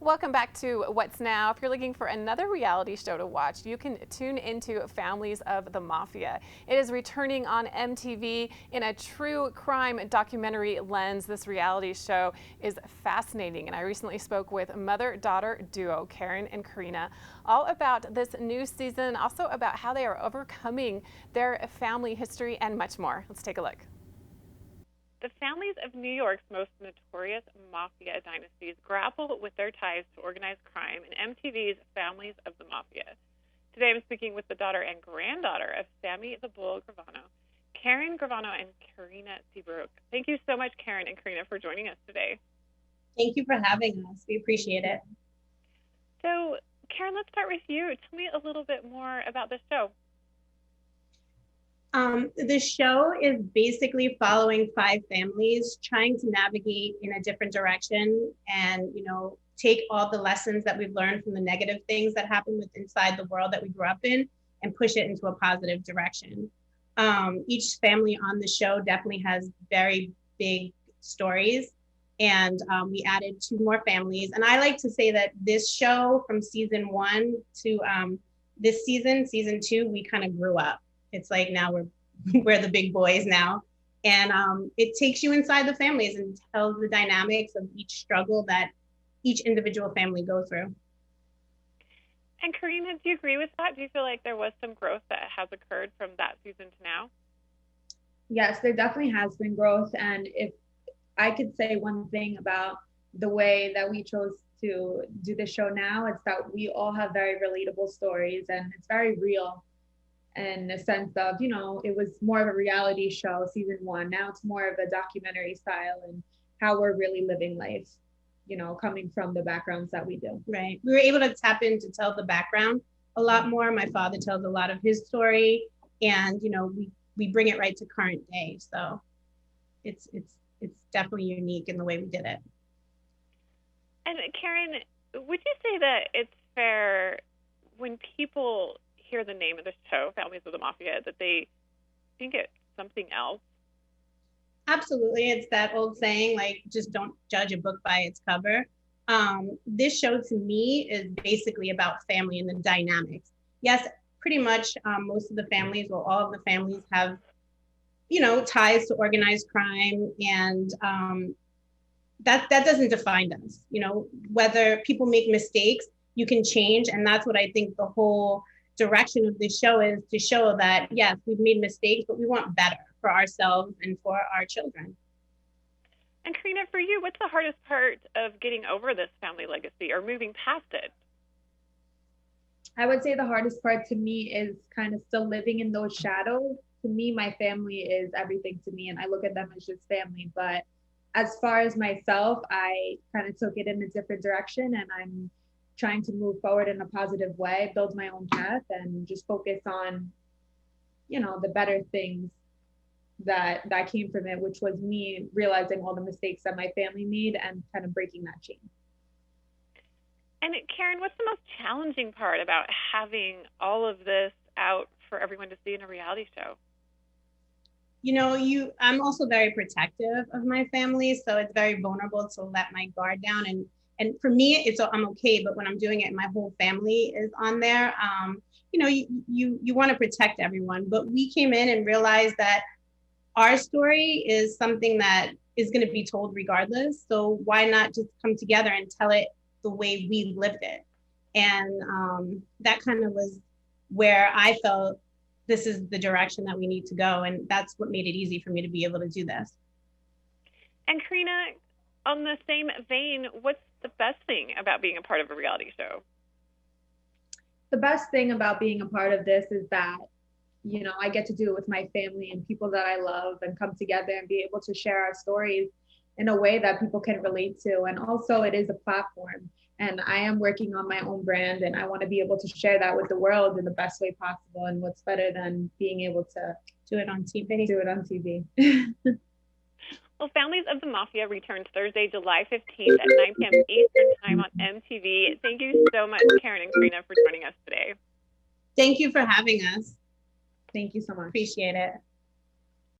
Welcome back to What's Now. If you're looking for another reality show to watch, you can tune into Families of the Mafia. It is returning on MTV in a true crime documentary lens. This reality show is fascinating, and I recently spoke with mother-daughter duo Karen and Karina all about this new season, also about how they are overcoming their family history and much more. Let's take a look. The families of New York's most notorious mafia dynasties grapple with their ties to organized crime in MTV's Families of the Mafia. Today I'm speaking with the daughter and granddaughter of Sammy the Bull Gravano, Karen Gravano and Karina Seabrook. Thank you so much, Karen and Karina, for joining us today. Thank you for having us. We appreciate it. So, Karen, let's start with you. Tell me a little bit more about this show. The show is basically following 5 families trying to navigate in a different direction and, take all the lessons that we've learned from the negative things that happen inside the world that we grew up in and push it into a positive direction. Each family on the show definitely has very big stories, and we added 2 more families. And I like to say that this show from season 1 to this season 2, we kind of grew up. It's like now we're the big boys now. And it takes you inside the families and tells the dynamics of each struggle that each individual family goes through. And Karina, do you agree with that? Do you feel like there was some growth that has occurred from that season to now? Yes, there definitely has been growth. And if I could say one thing about the way that we chose to do the show now, it's that we all have very relatable stories and it's very real. In the sense of, it was more of a reality show, season 1. Now it's more of a documentary style and how we're really living life, coming from the backgrounds that we do. Right. We were able to tap in to tell the background a lot more. My father tells a lot of his story, and, we bring it right to current day. So it's definitely unique in the way we did it. And Karen, would you say that it's fair when people hear the name of the show, Families of the Mafia, that they think it's something else? Absolutely. It's that old saying, like, just don't judge a book by its cover. This show to me is basically about family and the dynamics. Yes, pretty much most of the families, well, all of the families have, ties to organized crime, and that doesn't define us. Whether people make mistakes, you can change. And that's what I think the whole direction of this show is, to show that, yes, we've made mistakes, but we want better for ourselves and for our children. And Karina, for you, what's the hardest part of getting over this family legacy or moving past it? I would say the hardest part to me is kind of still living in those shadows. To me, my family is everything to me, and I look at them as just family. But as far as myself, I kind of took it in a different direction, and I'm trying to move forward in a positive way, build my own path, and just focus on, the better things that came from it, which was me realizing all the mistakes that my family made and kind of breaking that chain. And Karen, what's the most challenging part about having all of this out for everyone to see in a reality show? I'm also very protective of my family, so it's very vulnerable to let my guard down. And for me, I'm okay, but when I'm doing it and my whole family is on there, you want to protect everyone. But we came in and realized that our story is something that is going to be told regardless. So why not just come together and tell it the way we lived it? And that kind of was where I felt this is the direction that we need to go. And that's what made it easy for me to be able to do this. And Karina, on the same vein, what's the best thing about being a part of a reality show? The best thing about being a part of this is that, I get to do it with my family and people that I love, and come together and be able to share our stories in a way that people can relate to. And also it is a platform, and I am working on my own brand, and I want to be able to share that with the world in the best way possible. And what's better than being able to do it on TV? Well, Families of the Mafia returns Thursday, July 15th at 9 p.m. Eastern Time on MTV. Thank you so much, Karen and Karina, for joining us today. Thank you for having us. Thank you so much. Appreciate it.